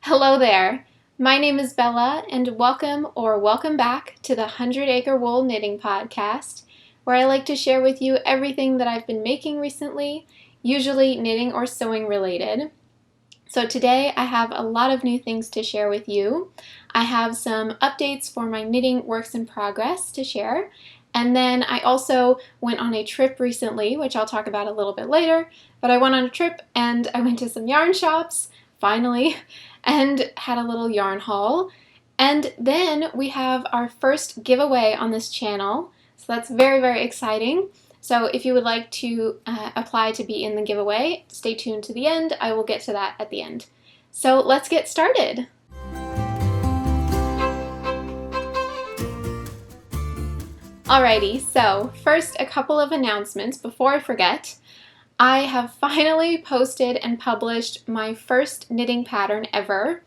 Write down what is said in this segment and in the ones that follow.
Hello there. My name is Bella, and welcome back to the 100 Acre Wool Knitting Podcast, where I like to share with you everything that I've been making recently, usually knitting or sewing related. So today I have a lot of new things to share with you. I have some updates for my knitting works in progress to share, and then I also went on a trip recently, which I'll talk about a little bit later, but I went on a trip and I went to some yarn shops, finally, and had a little yarn haul. And then we have our first giveaway on this channel, so that's very, very exciting. So if you would like to apply to be in the giveaway, stay tuned to the end. I will get to that at the end. So let's get started. Alrighty, so first a couple of announcements before I forget. I have finally posted and published my first knitting pattern ever.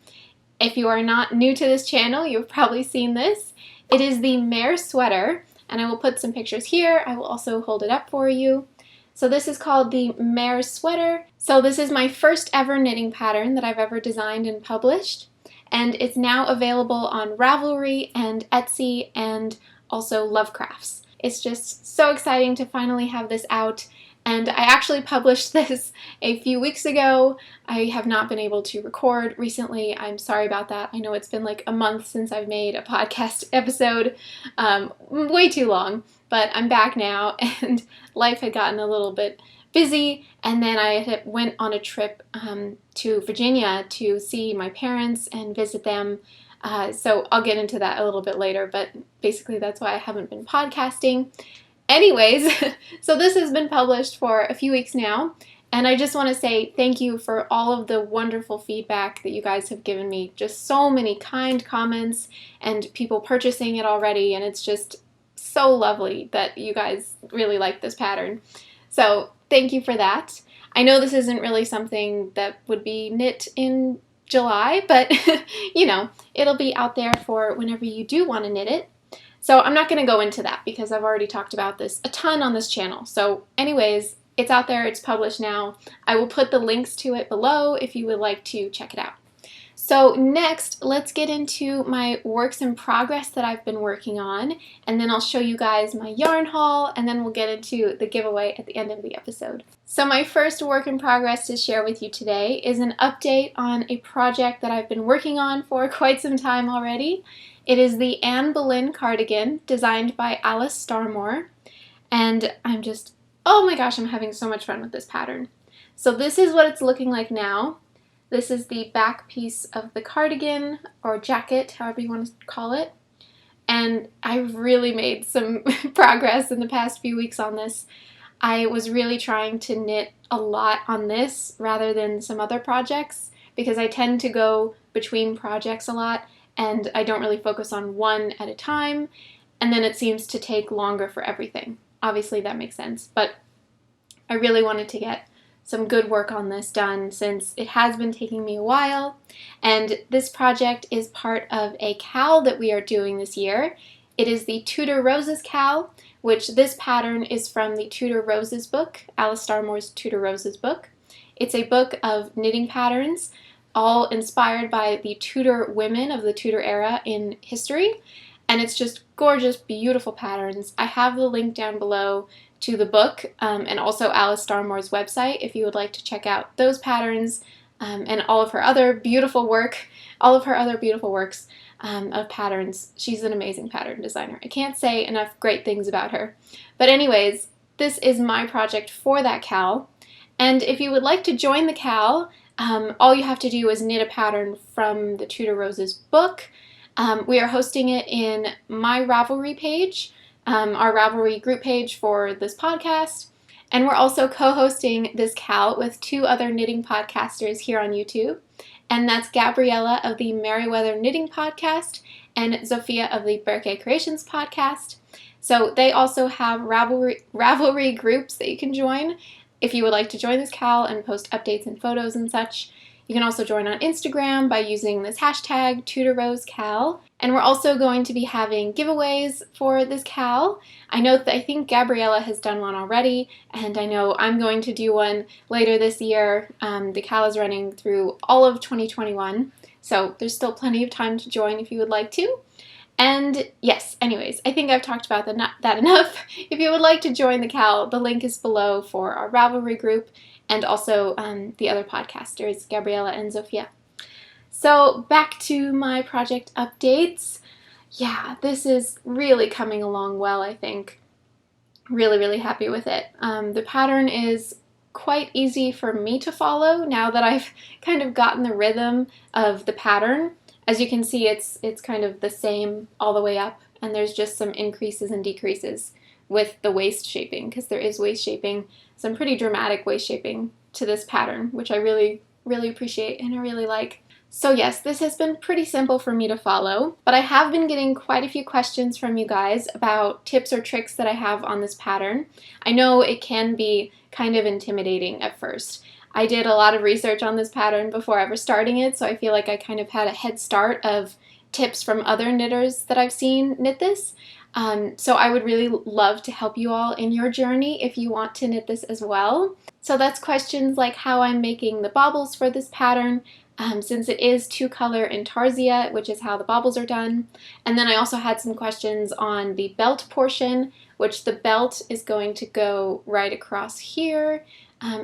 If you are not new to this channel, you've probably seen this. It is the Mer Sweater, and I will put some pictures here. I will also hold it up for you. So this is called the Mer Sweater. So this is my first ever knitting pattern that I've ever designed and published, and it's now available on Ravelry and Etsy and also Lovecrafts. It's just so exciting to finally have this out. And I actually published this a few weeks ago. I have not been able to record recently. I'm sorry about that. I know it's been like a month since I've made a podcast episode. Way too long. But I'm back now, and life had gotten a little bit busy. And then I went on a trip to Virginia to see my parents and visit them. So I'll get into that a little bit later. But basically that's why I haven't been podcasting. Anyways, so this has been published for a few weeks now, and I just want to say thank you for all of the wonderful feedback that you guys have given me. Just so many kind comments and people purchasing it already, and it's just so lovely that you guys really like this pattern. So thank you for that. I know this isn't really something that would be knit in July, but you know, it'll be out there for whenever you do want to knit it. So I'm not going to go into that because I've already talked about this a ton on this channel. So anyways, it's out there, it's published now. I will put the links to it below if you would like to check it out. So next, let's get into my works in progress that I've been working on, and then I'll show you guys my yarn haul, and then we'll get into the giveaway at the end of the episode. So my first work in progress to share with you today is an update on a project that I've been working on for quite some time already. It is the Anne Boleyn cardigan designed by Alice Starmore, and oh my gosh, I'm having so much fun with this pattern. So this is what it's looking like now. This is the back piece of the cardigan, or jacket, however you want to call it. And I've really made some progress in the past few weeks on this. I was really trying to knit a lot on this rather than some other projects because I tend to go between projects a lot and I don't really focus on one at a time, and then it seems to take longer for everything. Obviously that makes sense, but I really wanted to get some good work on this done since it has been taking me a while, and this project is part of a KAL that we are doing this year. It is the Tudor Roses KAL, which this pattern is from the Tudor Roses book, Alice Starmore's Tudor Roses book. It's a book of knitting patterns, all inspired by the Tudor women of the Tudor era in history, and it's just gorgeous, beautiful patterns. I have the link down below to the book and also Alice Starmore's website if you would like to check out those patterns and all of her other beautiful works of patterns. She's an amazing pattern designer. I can't say enough great things about her. But anyways, this is my project for that KAL, and if you would like to join the KAL, all you have to do is knit a pattern from the Tudor Roses book. We are hosting it in my Ravelry page, our Ravelry group page for this podcast, and we're also co-hosting this KAL with two other knitting podcasters here on YouTube, and that's Gabriella of the MerryWeather Knitting Podcast and Zofia of the Berke Creations Podcast. So they also have Ravelry groups that you can join if you would like to join this KAL and post updates and photos and such. You can also join on Instagram by using this hashtag Tudor Roses KAL. And we're also going to be having giveaways for this KAL. I think Gabriella has done one already, and I know I'm going to do one later this year. The KAL is running through all of 2021, So there's still plenty of time to join if you would like to. And yes, anyways, I think I've talked about that enough. If you would like to join the KAL, the link is below for our Ravelry group and also the other podcasters, Gabriella and Zofia. So back to my project updates. Yeah, this is really coming along well, I think. Really, really happy with it. The pattern is quite easy for me to follow now that I've kind of gotten the rhythm of the pattern. As you can see, it's kind of the same all the way up, and there's just some increases and decreases with the waist shaping, because there is waist shaping, some pretty dramatic waist shaping to this pattern, which I really, really appreciate and I really like. So yes, this has been pretty simple for me to follow, but I have been getting quite a few questions from you guys about tips or tricks that I have on this pattern. I know it can be kind of intimidating at first. I did a lot of research on this pattern before ever starting it, so I feel like I kind of had a head start of tips from other knitters that I've seen knit this. So I would really love to help you all in your journey if you want to knit this as well. So that's questions like how I'm making the baubles for this pattern, since it is 2-color intarsia, which is how the baubles are done. And then I also had some questions on the belt portion, which the belt is going to go right across here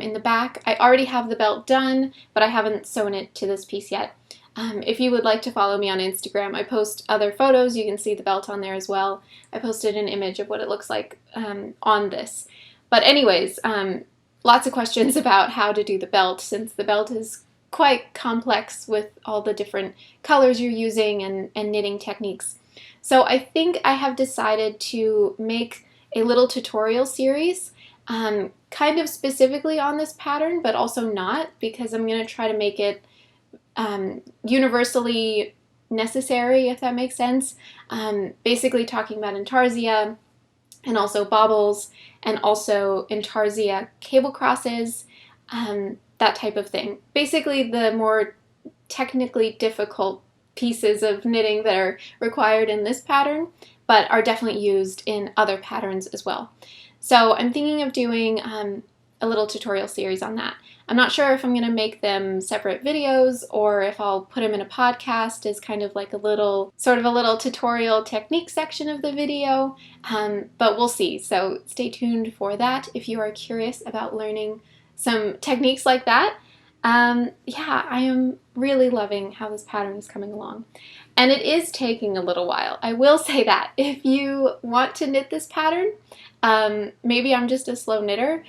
in the back. I already have the belt done, but I haven't sewn it to this piece yet. If you would like to follow me on Instagram, I post other photos. You can see the belt on there as well. I posted an image of what it looks like on this. But anyways, lots of questions about how to do the belt, since the belt is quite complex with all the different colors you're using and knitting techniques. So I think I have decided to make a little tutorial series kind of specifically on this pattern, but also not, because I'm going to try to make it universally necessary, if that makes sense. Basically talking about intarsia and also baubles and also intarsia cable crosses, that type of thing. Basically the more technically difficult pieces of knitting that are required in this pattern, but are definitely used in other patterns as well. So I'm thinking of doing a little tutorial series on that. I'm not sure if I'm going to make them separate videos or if I'll put them in a podcast as kind of like a little tutorial technique section of the video, but we'll see. So stay tuned for that if you are curious about learning some techniques like that. Yeah, I am really loving how this pattern is coming along. And it is taking a little while. I will say that. If you want to knit this pattern, maybe I'm just a slow knitter,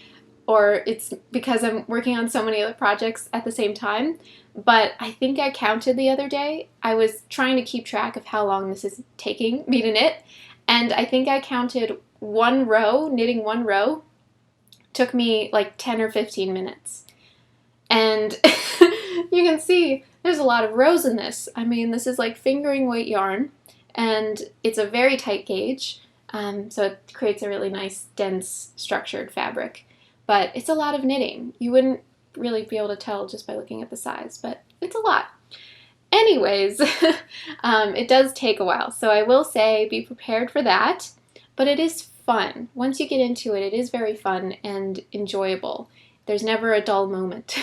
or it's because I'm working on so many other projects at the same time, but I think I counted the other day. I was trying to keep track of how long this is taking me to knit, and I think I counted one row, knitting one row, took me like 10 or 15 minutes. And you can see there's a lot of rows in this. I mean, this is like fingering weight yarn, and it's a very tight gauge, so it creates a really nice, dense, structured fabric. But it's a lot of knitting. You wouldn't really be able to tell just by looking at the size, but it's a lot. Anyways, it does take a while, so I will say be prepared for that, but it is fun. Once you get into it, it is very fun and enjoyable. There's never a dull moment.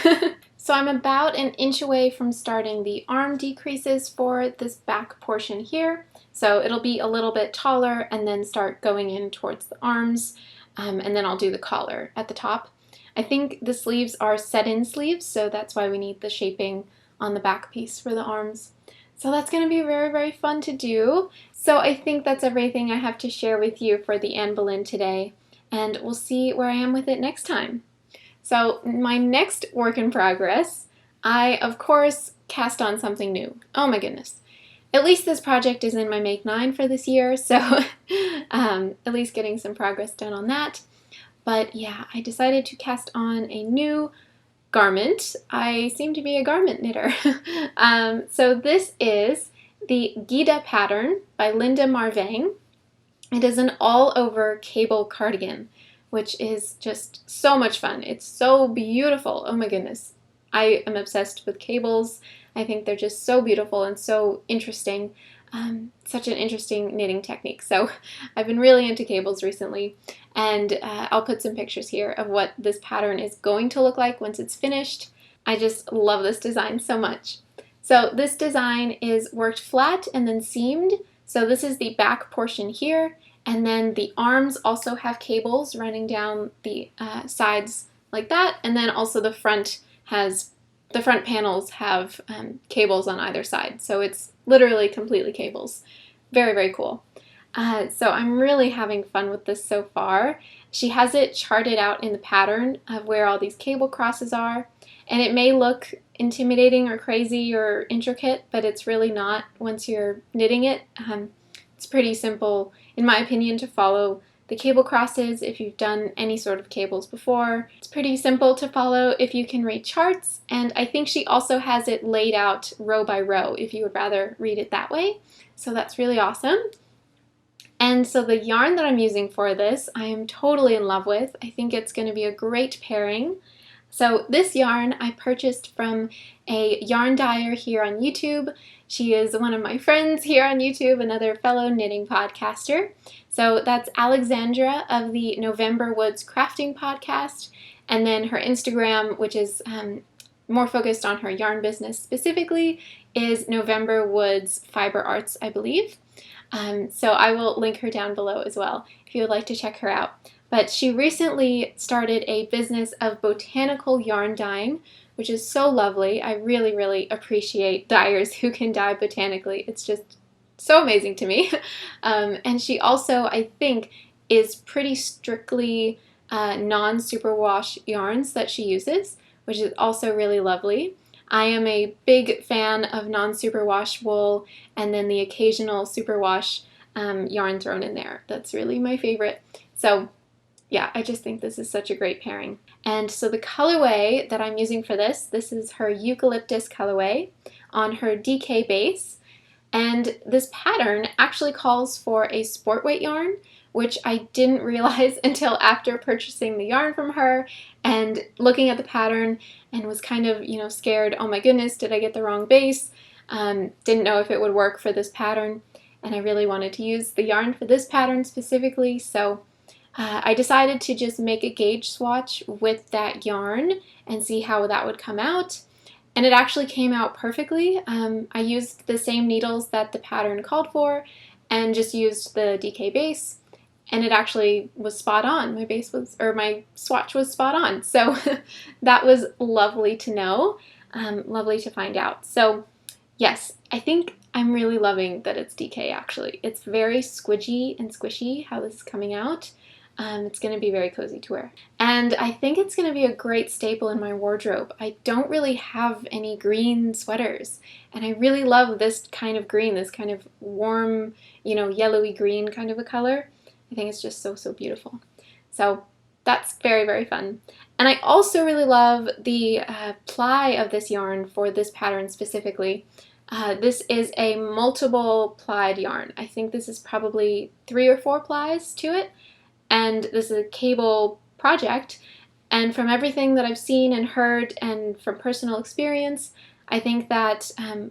So I'm about an inch away from starting the arm decreases for this back portion here. So it'll be a little bit taller and then start going in towards the arms, and then I'll do the collar at the top. I think the sleeves are set-in sleeves, so that's why we need the shaping on the back piece for the arms. So that's going to be very, very fun to do. So I think that's everything I have to share with you for the Anne Boleyn today, and we'll see where I am with it next time. So my next work in progress, I of course cast on something new. Oh my goodness. At least this project is in my Make 9 for this year, so at least getting some progress done on that. But yeah, I decided to cast on a new garment. I seem to be a garment knitter. So this is the Gyda pattern by Linda Marvang. It is an all-over cable cardigan, which is just so much fun. It's so beautiful. Oh my goodness. I am obsessed with cables. I think they're just so beautiful and so interesting. Such an interesting knitting technique. So I've been really into cables recently, and I'll put some pictures here of what this pattern is going to look like once it's finished. I just love this design so much. So this design is worked flat and then seamed. So this is the back portion here, and then the arms also have cables running down the sides like that, and then also the front panels have cables on either side. So it's literally completely cables. Very, very cool. So I'm really having fun with this so far. She has it charted out in the pattern of where all these cable crosses are, and it may look intimidating or crazy or intricate, but it's really not once you're knitting it. It's pretty simple, in my opinion, to follow the cable crosses if you've done any sort of cables before. It's pretty simple to follow if you can read charts, and I think she also has it laid out row by row if you would rather read it that way. So that's really awesome. And so the yarn that I'm using for this, I am totally in love with. I think it's going to be a great pairing. So this yarn I purchased from a yarn dyer here on YouTube. She is one of my friends here on YouTube, another fellow knitting podcaster. So that's Alexandra of the November Woods Crafting Podcast. And then her Instagram, which is more focused on her yarn business specifically, is November Woods Fiber Arts, I believe. So I will link her down below as well if you would like to check her out. But she recently started a business of botanical yarn dyeing, which is so lovely. I really, really appreciate dyers who can dye botanically. It's just so amazing to me. And she also, I think, is pretty strictly non-superwash yarns that she uses, which is also really lovely. I am a big fan of non-superwash wool and then the occasional superwash yarn thrown in there. That's really my favorite. So yeah, I just think this is such a great pairing. And so the colorway that I'm using for this is her Eucalyptus colorway on her DK base. And this pattern actually calls for a sport weight yarn, which I didn't realize until after purchasing the yarn from her and looking at the pattern, and was kind of, scared, oh my goodness, did I get the wrong base? Didn't know if it would work for this pattern, and I really wanted to use the yarn for this pattern specifically, so I decided to just make a gauge swatch with that yarn and see how that would come out. And it actually came out perfectly. I used the same needles that the pattern called for and just used the DK base, and it actually was spot on. My swatch was spot on. So that was lovely to know, lovely to find out. So yes, I think I'm really loving that it's DK actually. It's very squidgy and squishy how this is coming out. It's going to be very cozy to wear. And I think it's going to be a great staple in my wardrobe. I don't really have any green sweaters, and I really love this kind of green, this kind of warm, yellowy green kind of a color. I think it's just so, so beautiful. So that's very, very fun. And I also really love the ply of this yarn for this pattern specifically. This is a multiple plied yarn. I think this is probably 3 or 4 plies to it. And this is a cable project, and from everything that I've seen and heard and from personal experience, I think that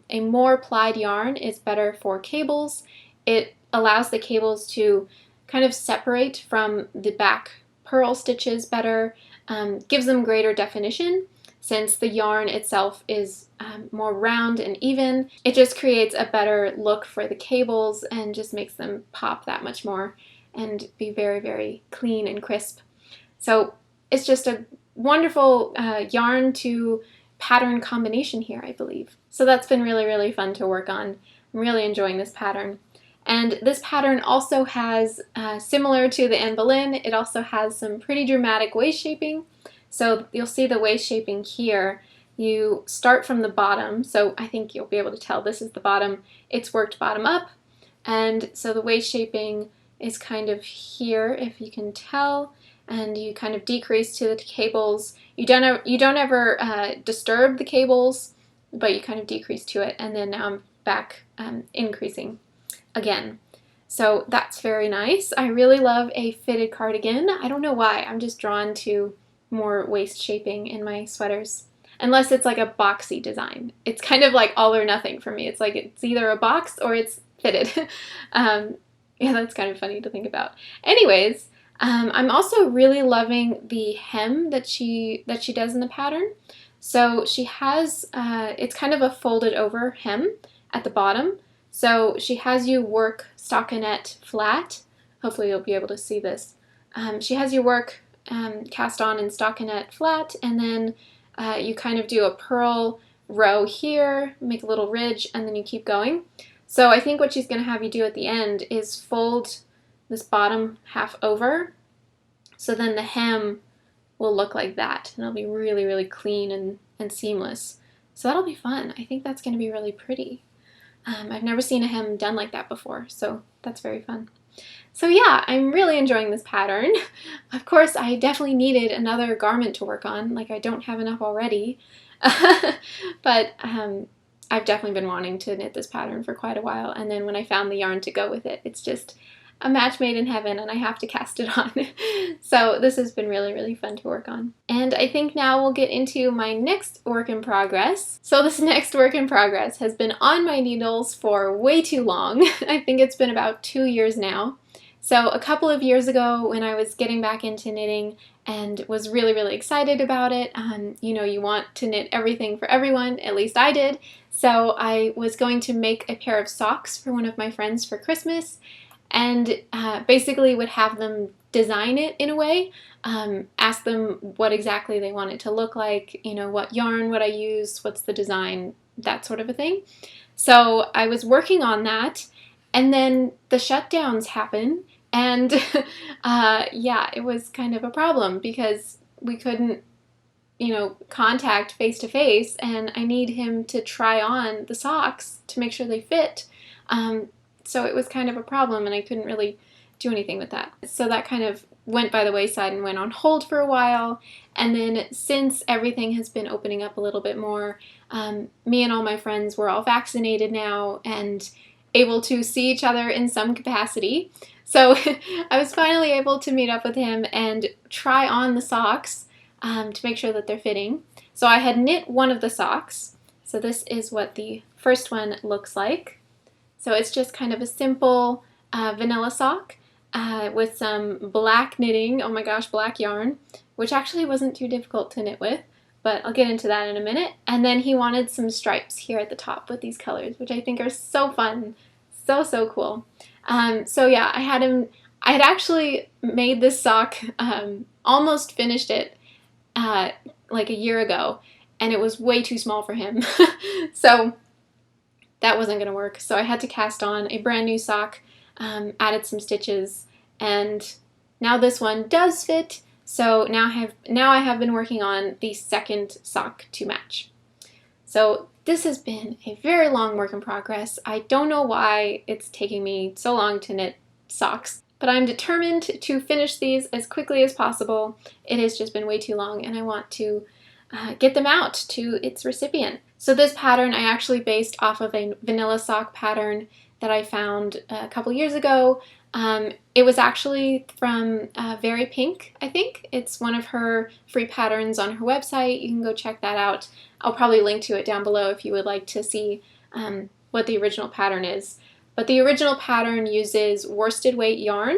a more plied yarn is better for cables. It allows the cables to kind of separate from the back purl stitches better, gives them greater definition since the yarn itself is more round and even. It just creates a better look for the cables and just makes them pop that much more and be very, very clean and crisp. So it's just a wonderful yarn to pattern combination here, I believe. So that's been really, really fun to work on. I'm really enjoying this pattern. And this pattern also has, similar to the Anne Boleyn, it also has some pretty dramatic waist shaping. So you'll see the waist shaping here. You start from the bottom, so I think you'll be able to tell this is the bottom. It's worked bottom up, and so the waist shaping is kind of here, if you can tell, and you kind of decrease to the cables. You don't ever disturb the cables, but you kind of decrease to it, and then now I'm back increasing again. So that's very nice. I really love a fitted cardigan. I don't know why, I'm just drawn to more waist shaping in my sweaters. Unless it's like a boxy design. It's kind of like all or nothing for me. It's like it's either a box or it's fitted. Yeah, that's kind of funny to think about. Anyways, I'm also really loving the hem that she does in the pattern. So she has, it's kind of a folded over hem at the bottom. So she has you work stockinette flat. Hopefully you'll be able to see this. She has you work cast on in stockinette flat, and then you kind of do a purl row here, make a little ridge, and then you keep going. So I think what she's going to have you do at the end is fold this bottom half over, so then the hem will look like that, and it'll be really, really clean and seamless. So that'll be fun. I think that's going to be really pretty. I've never seen a hem done like that before, so that's very fun. So yeah, I'm really enjoying this pattern. Of course, I definitely needed another garment to work on, like I don't have enough already. But I've definitely been wanting to knit this pattern for quite a while, and then when I found the yarn to go with it, it's just a match made in heaven, and I have to cast it on. So this has been really, really fun to work on. And I think now we'll get into my next work in progress. So this next work in progress has been on my needles for way too long. I think it's been about 2 years now. So a couple of years ago, when I was getting back into knitting and was really, really excited about it, you know, you want to knit everything for everyone, at least I did. So I was going to make a pair of socks for one of my friends for Christmas, and basically would have them design it in a way, ask them what exactly they want it to look like, you know, what yarn would I use, what's the design, that sort of a thing. So I was working on that, and then the shutdowns happened, and yeah, it was kind of a problem because we couldn't, you know, contact face to face, and I need him to try on the socks to make sure they fit. So it was kind of a problem, and I couldn't really do anything with that. So that kind of went by the wayside and went on hold for a while. And then since everything has been opening up a little bit more, me and all my friends were all vaccinated now and able to see each other in some capacity. So I was finally able to meet up with him and try on the socks to make sure that they're fitting. So I had knit one of the socks. So this is what the first one looks like. So it's just kind of a simple vanilla sock with some black knitting, oh my gosh, black yarn, which actually wasn't too difficult to knit with, but I'll get into that in a minute. And then he wanted some stripes here at the top with these colors, which I think are so fun, so, so cool. So yeah, I had actually made this sock, almost finished it like a year ago, and it was way too small for him. So that wasn't going to work, so I had to cast on a brand new sock, added some stitches, and now this one does fit. So now I have been working on the second sock to match. So this has been a very long work in progress. I don't know why it's taking me so long to knit socks, but I'm determined to finish these as quickly as possible. It has just been way too long, and I want to get them out to its recipient. So this pattern I actually based off of a vanilla sock pattern that I found a couple years ago. It was actually from Very Pink, I think. It's one of her free patterns on her website. You can go check that out. I'll probably link to it down below if you would like to see what the original pattern is. But the original pattern uses worsted weight yarn,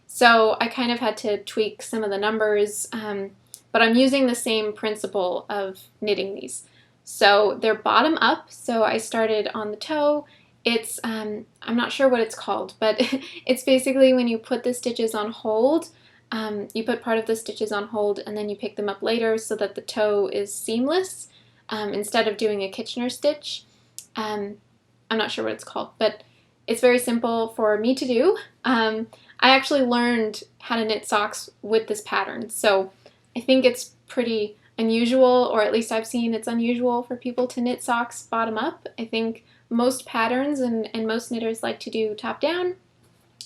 so I kind of had to tweak some of the numbers, but I'm using the same principle of knitting these. So they're bottom up, so I started on the toe. It's, I'm not sure what it's called, but it's basically when you put the stitches on hold, you put part of the stitches on hold and then you pick them up later so that the toe is seamless instead of doing a Kitchener stitch. I'm not sure what it's called, but it's very simple for me to do. I actually learned how to knit socks with this pattern, so I think it's pretty unusual, or at least I've seen it's unusual for people to knit socks bottom up. I think most patterns and most knitters like to do top down.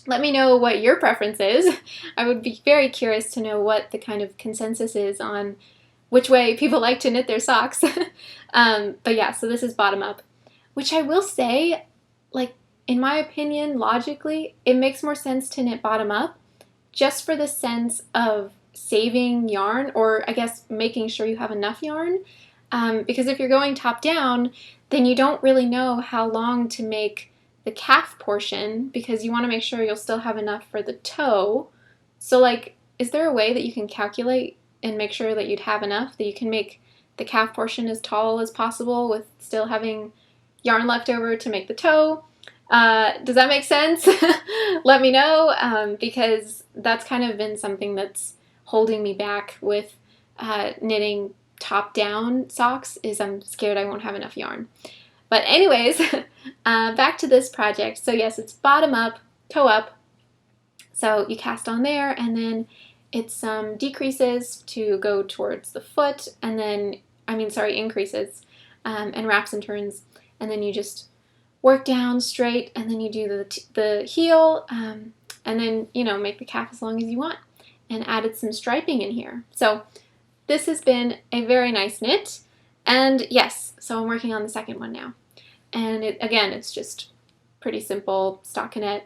Let me know what your preference is. I would be very curious to know what the kind of consensus is on which way people like to knit their socks. But yeah, so this is bottom up, which I will say, like, in my opinion, logically, it makes more sense to knit bottom up just for the sense of saving yarn, or I guess making sure you have enough yarn, because if you're going top down, then you don't really know how long to make the calf portion, because you want to make sure you'll still have enough for the toe. So like, is there a way that you can calculate and make sure that you'd have enough, that you can make the calf portion as tall as possible with still having yarn left over to make the toe. Does that make sense? Let me know, because that's kind of been something that's holding me back with knitting top-down socks, is I'm scared I won't have enough yarn. But anyways, back to this project. So yes, it's bottom up, toe up. So you cast on there, and then it's decreases to go towards the foot, and then, increases, and wraps and turns, and then you just work down straight, and then you do the heel, and then, make the calf as long as you want, and added some striping in here. So this has been a very nice knit, and yes, so I'm working on the second one now. And again, it's just pretty simple stockinette,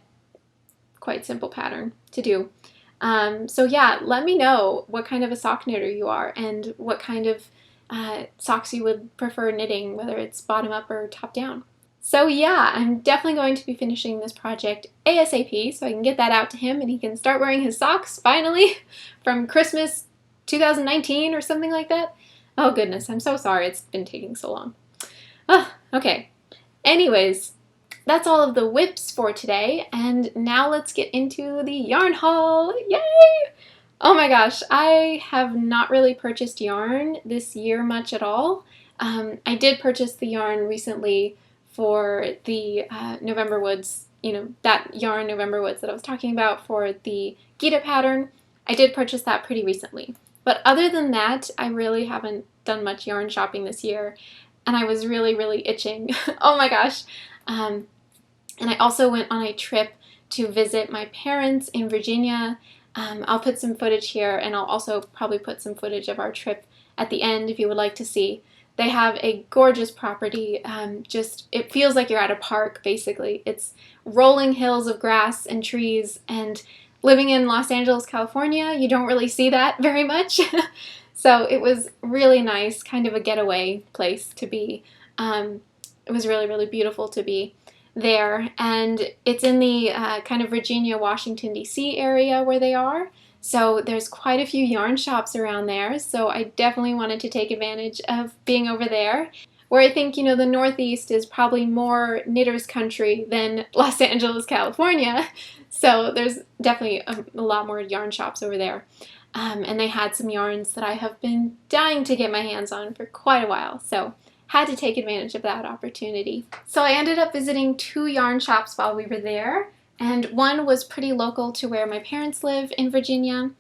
quite simple pattern to do. So yeah, let me know what kind of a sock knitter you are and what kind of socks you would prefer knitting, whether it's bottom up or top down. So yeah, I'm definitely going to be finishing this project ASAP so I can get that out to him and he can start wearing his socks finally from Christmas 2019 or something like that. Oh goodness, I'm so sorry it's been taking so long. Okay. Anyways, that's all of the whips for today, and now let's get into the yarn haul. Yay! Oh my gosh, I have not really purchased yarn this year much at all. I did purchase the yarn recently for the November Woods, that yarn November Woods that I was talking about for the Gyda pattern. I did purchase that pretty recently. But other than that, I really haven't done much yarn shopping this year, and I was really, really itching. Oh my gosh. And I also went on a trip to visit my parents in Virginia. I'll put some footage here, and I'll also probably put some footage of our trip at the end if you would like to see. They have a gorgeous property. It feels like you're at a park, basically. It's rolling hills of grass and trees, and living in Los Angeles, California, you don't really see that very much. So it was really nice, kind of a getaway place to be. It was really, really beautiful to be there, and it's in the kind of Virginia, Washington, D.C. area where they are. So there's quite a few yarn shops around there, so I definitely wanted to take advantage of being over there, where I think, the Northeast is probably more knitters country than Los Angeles, California. So there's definitely a lot more yarn shops over there. And they had some yarns that I have been dying to get my hands on for quite a while, so had to take advantage of that opportunity. So I ended up visiting 2 yarn shops while we were there, and one was pretty local to where my parents live in Virginia,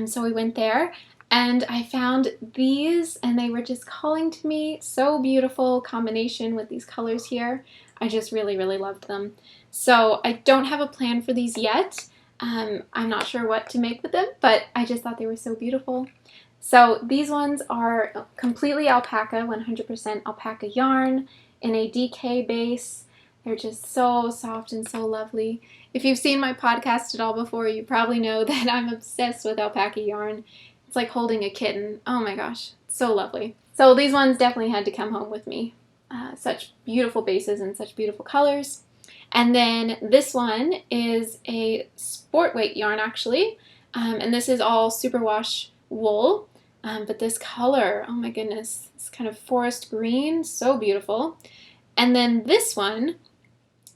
so we went there, and I found these, and they were just calling to me. So beautiful combination with these colors here. I just really, really loved them. So I don't have a plan for these yet. I'm not sure what to make with them, but I just thought they were so beautiful. So these ones are completely alpaca, 100% alpaca yarn in a DK base. They're just so soft and so lovely. If you've seen my podcast at all before, you probably know that I'm obsessed with alpaca yarn. It's like holding a kitten. Oh my gosh, so lovely. So these ones definitely had to come home with me. Such beautiful bases and such beautiful colors. And then this one is a sport weight yarn actually, and this is all superwash wool, but this color, oh my goodness, it's kind of forest green, so beautiful. And then this one,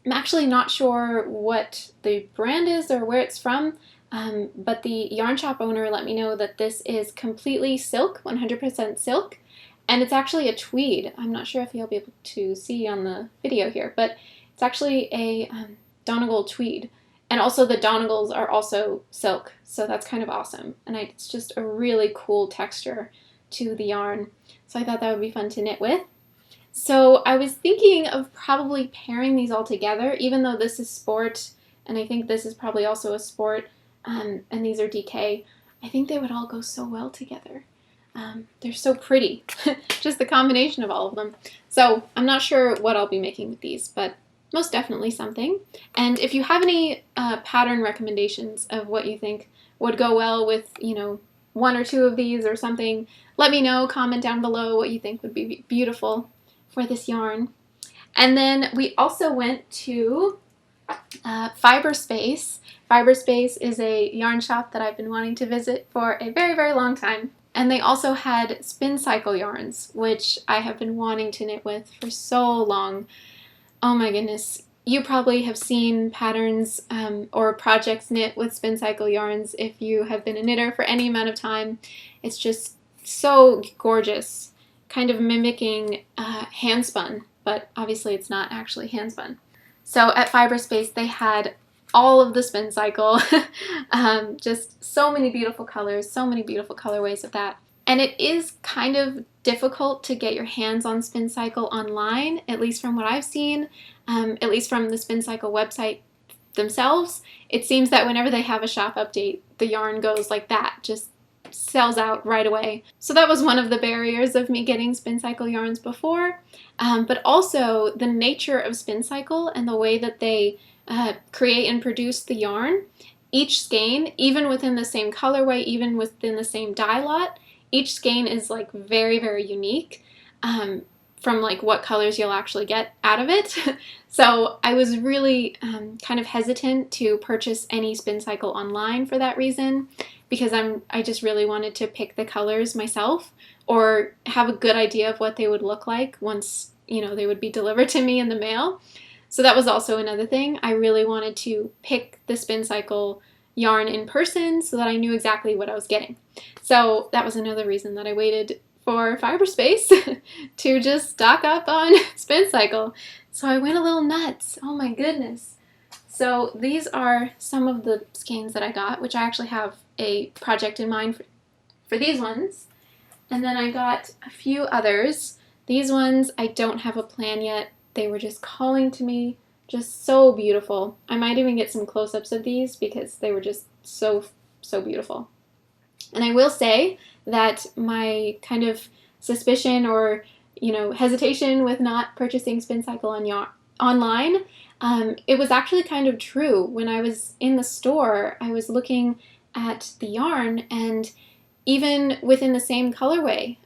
I'm actually not sure what the brand is or where it's from, but the yarn shop owner let me know that this is completely silk, 100% silk, and it's actually a tweed. I'm not sure if you'll be able to see on the video here, but it's actually a Donegal tweed. And also the Donegals are also silk, so that's kind of awesome. And it's just a really cool texture to the yarn. So I thought that would be fun to knit with. So I was thinking of probably pairing these all together, even though this is sport, and I think this is probably also a sport, and these are DK. I think they would all go so well together. They're so pretty, just the combination of all of them. So I'm not sure what I'll be making with these, but most definitely something. And if you have any pattern recommendations of what you think would go well with, 1 or 2 of these or something, let me know. Comment down below what you think would be beautiful for this yarn. And then we also went to Fiber Space. Fiber Space is a yarn shop that I've been wanting to visit for a very, very long time. And they also had spin cycle yarns, which I have been wanting to knit with for so long. Oh my goodness. You probably have seen patterns or projects knit with spin cycle yarns if you have been a knitter for any amount of time. It's just so gorgeous, kind of mimicking handspun, but obviously it's not actually handspun. So at Fiberspace they had all of the spin cycle, just so many beautiful colors, so many beautiful colorways of that. And it is kind of difficult to get your hands on spin cycle online, at least from what I've seen, at least from the spin cycle website themselves. It seems that whenever they have a shop update, the yarn goes like that, just sells out right away. So that was one of the barriers of me getting spin cycle yarns before, but also the nature of spin cycle and the way that they create and produce the yarn. Each skein, even within the same colorway, even within the same dye lot, each skein is like very, very unique from like what colors you'll actually get out of it. So I was really kind of hesitant to purchase any spin cycle online for that reason, because I just really wanted to pick the colors myself or have a good idea of what they would look like once, you know, they would be delivered to me in the mail. So that was also another thing. I really wanted to pick the spin cycle yarn in person so that I knew exactly what I was getting. So that was another reason that I waited for Fiberspace to just stock up on spin cycle. So I went a little nuts. Oh my goodness. So these are some of the skeins that I got, which I actually have a project in mind for these ones. And then I got a few others. These ones I don't have a plan yet. They were just calling to me, just so beautiful. I might even get some close-ups of these because they were just so, so beautiful. And I will say that my kind of suspicion or, you know, hesitation with not purchasing spin cycle online, it was actually kind of true. When I was in the store, I was looking at the yarn, and even within the same colorway,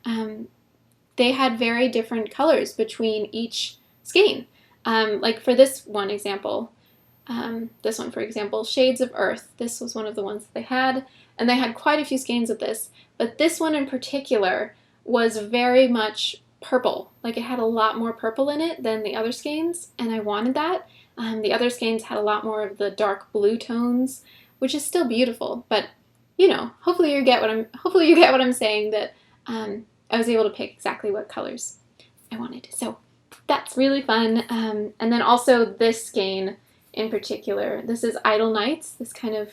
they had very different colors between each skein. Like for this one, for example, Shades of Earth. This was one of the ones that they had, and they had quite a few skeins of this, but this one in particular was very much purple. Like it had a lot more purple in it than the other skeins, and I wanted that. The other skeins had a lot more of the dark blue tones, which is still beautiful, but you know, hopefully you get what I'm saying, that I was able to pick exactly what colors I wanted. So that's really fun. And then also this skein in particular, this is Idle Nights, this kind of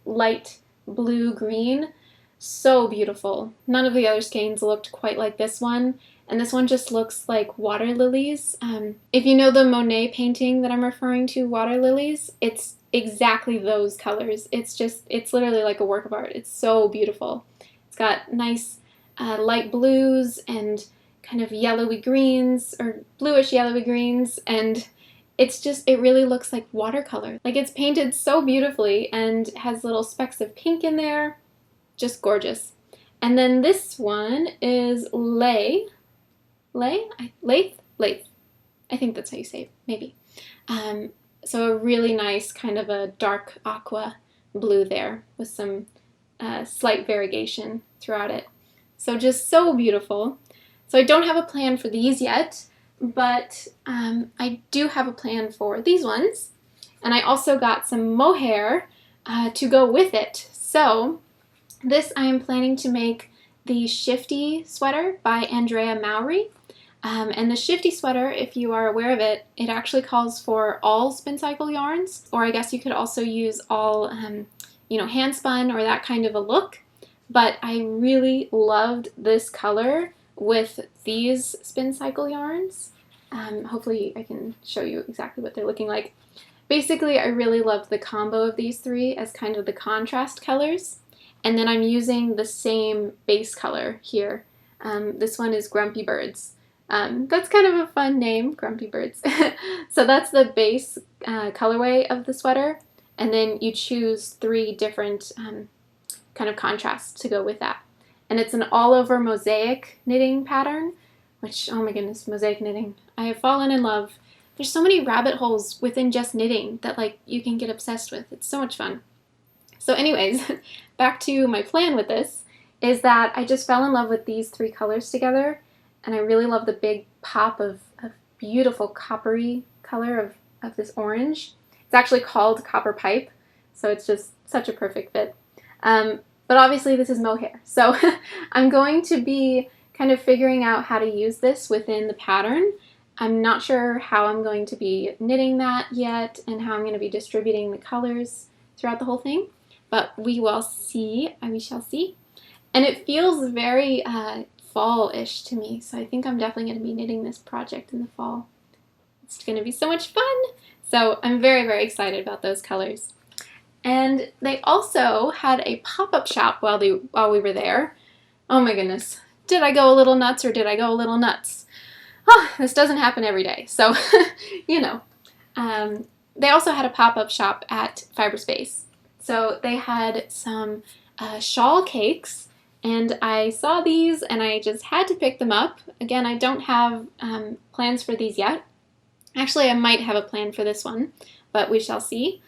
light blue-green. So beautiful. None of the other skeins looked quite like this one, and this one just looks like water lilies. If you know the Monet painting that I'm referring to, Water Lilies, it's exactly those colors. It's literally like a work of art. It's so beautiful. It's got nice light blues and kind of yellowy greens, or bluish yellowy greens, and it really looks like watercolor. Like it's painted so beautifully and has little specks of pink in there. Just gorgeous. And then this one is Lath. I think that's how you say it, maybe. So a really nice kind of a dark aqua blue there with some slight variegation throughout it. So just so beautiful. So I don't have a plan for these yet, but I do have a plan for these ones. And I also got some mohair to go with it. So this I am planning to make the Shifty sweater by Andrea Mowry. And the Shifty sweater, if you are aware of it, it actually calls for all spin cycle yarns, or I guess you could also use all, hand spun or that kind of a look. But I really loved this color with these spin cycle yarns. Hopefully I can show you exactly what they're looking like. Basically, I really loved the combo of these three as kind of the contrast colors. And then I'm using the same base color here. This one is Grumpy Birds. That's kind of a fun name, Grumpy Birds. So that's the base colorway of the sweater. And then you choose three different kind of contrasts to go with that. And it's an all-over mosaic knitting pattern, which, oh my goodness, mosaic knitting. I have fallen in love. There's so many rabbit holes within just knitting that like you can get obsessed with. It's so much fun. So anyways, back to my plan with this is that I just fell in love with these three colors together, and I really love the big pop of beautiful coppery color of this orange. It's actually called Copper Pipe, so it's just such a perfect fit. But obviously this is mohair, so I'm going to be kind of figuring out how to use this within the pattern. I'm not sure how I'm going to be knitting that yet and how I'm going to be distributing the colors throughout the whole thing, but we will see, we shall see. And it feels very fall-ish to me, so I think I'm definitely going to be knitting this project in the fall. It's going to be so much fun! So I'm very, very excited about those colors. And they also had a pop-up shop while we were there. Oh my goodness. Did I go a little nuts or did I go a little nuts? Oh, this doesn't happen every day, so you know. They also had a pop-up shop at Fiberspace. So they had some shawl cakes, and I saw these and I just had to pick them up. Again, I don't have plans for these yet. Actually, I might have a plan for this one, but we shall see.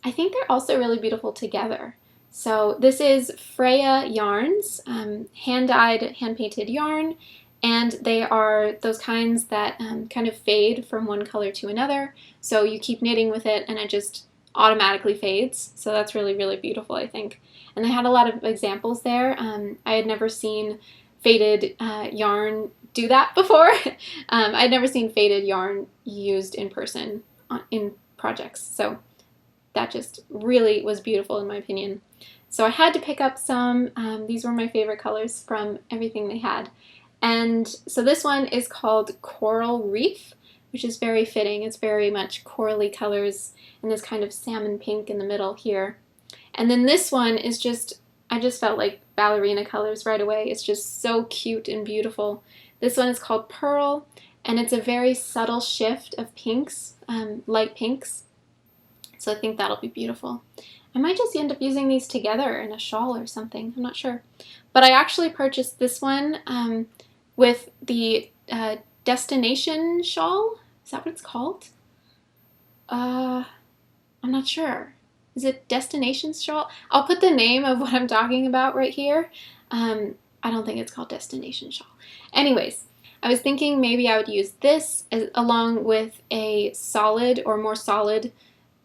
I think they're also really beautiful together. So this is Freya yarns, hand-dyed, hand-painted yarn, and they are those kinds that kind of fade from one color to another. So you keep knitting with it and it just automatically fades. So that's really, really beautiful, I think. And they had a lot of examples there. I had never seen faded yarn do that before. I'd never seen faded yarn used in person in projects. So that just really was beautiful in my opinion. So I had to pick up some. These were my favorite colors from everything they had. And so this one is called Coral Reef, which is very fitting. It's very much corally colors and this kind of salmon pink in the middle here. And then this one is just, I just felt like ballerina colors right away. It's just so cute and beautiful. This one is called Pearl, and it's a very subtle shift of pinks, light pinks. So I think that'll be beautiful. I might just end up using these together in a shawl or something. I'm not sure. But I actually purchased this one with the Destination shawl. Is that what it's called? I'm not sure. Is it Destination shawl? I'll put the name of what I'm talking about right here. I don't think it's called Destination shawl. Anyways, I was thinking maybe I would use this along with a solid or more solid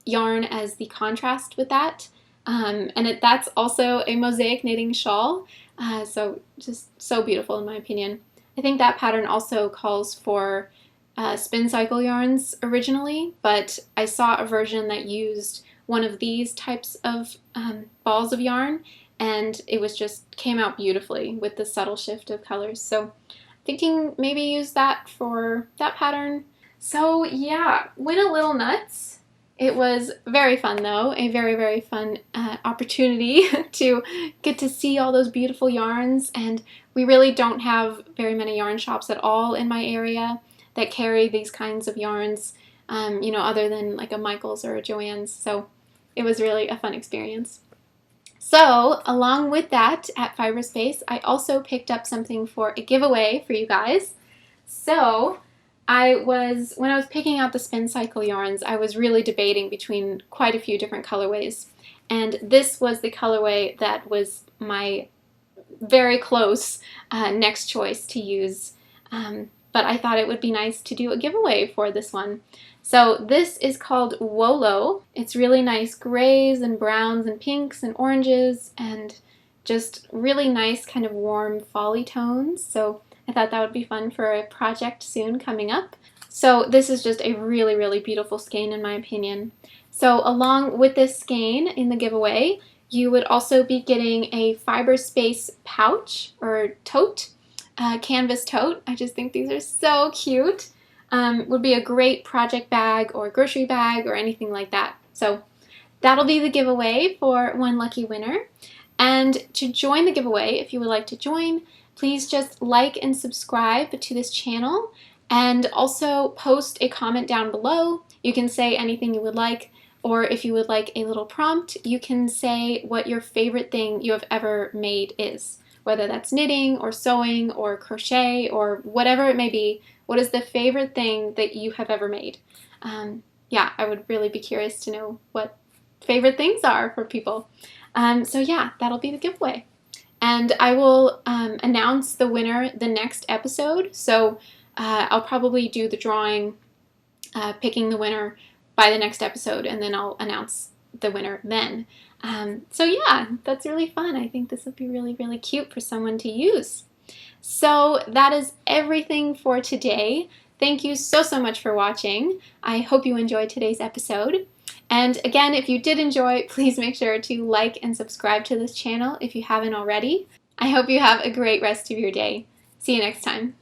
yarn as the contrast with that. That's also a mosaic knitting shawl. So just so beautiful in my opinion. I think that pattern also calls for spin cycle yarns originally, but I saw a version that used one of these types of balls of yarn, and it was just came out beautifully with the subtle shift of colors. So thinking maybe use that for that pattern. So yeah, went a little nuts. It was very fun though, a very, very fun opportunity to get to see all those beautiful yarns, and we really don't have very many yarn shops at all in my area that carry these kinds of yarns, you know, other than like a Michael's or a Joann's, so it was really a fun experience. So along with that at Fiberspace, I also picked up something for a giveaway for you guys. So when I was picking out the spin cycle yarns, I was really debating between quite a few different colorways, and this was the colorway that was my very close next choice to use, but I thought it would be nice to do a giveaway for this one. So this is called Wolo. It's really nice grays and browns and pinks and oranges and just really nice kind of warm fall-y tones. So I thought that would be fun for a project soon coming up. So this is just a really, really beautiful skein in my opinion. So along with this skein in the giveaway, you would also be getting a Fiberspace pouch or tote, canvas tote. I just think these are so cute. Would be a great project bag or grocery bag or anything like that. So that'll be the giveaway for one lucky winner. And to join the giveaway, if you would like to join, please just like and subscribe to this channel, and also post a comment down below. You can say anything you would like, or if you would like a little prompt, you can say what your favorite thing you have ever made is, whether that's knitting or sewing or crochet or whatever it may be. What is the favorite thing that you have ever made? Yeah, I would really be curious to know what favorite things are for people. So yeah, that'll be the giveaway. and I will announce the winner the next episode. So I'll probably do the drawing, picking the winner by the next episode, and then I'll announce the winner then. So yeah, that's really fun. I think this would be really, really cute for someone to use. So that is everything for today. Thank you so much for watching. I hope you enjoyed today's episode. And again, if you did enjoy, please make sure to like and subscribe to this channel if you haven't already. I hope you have a great rest of your day. See you next time.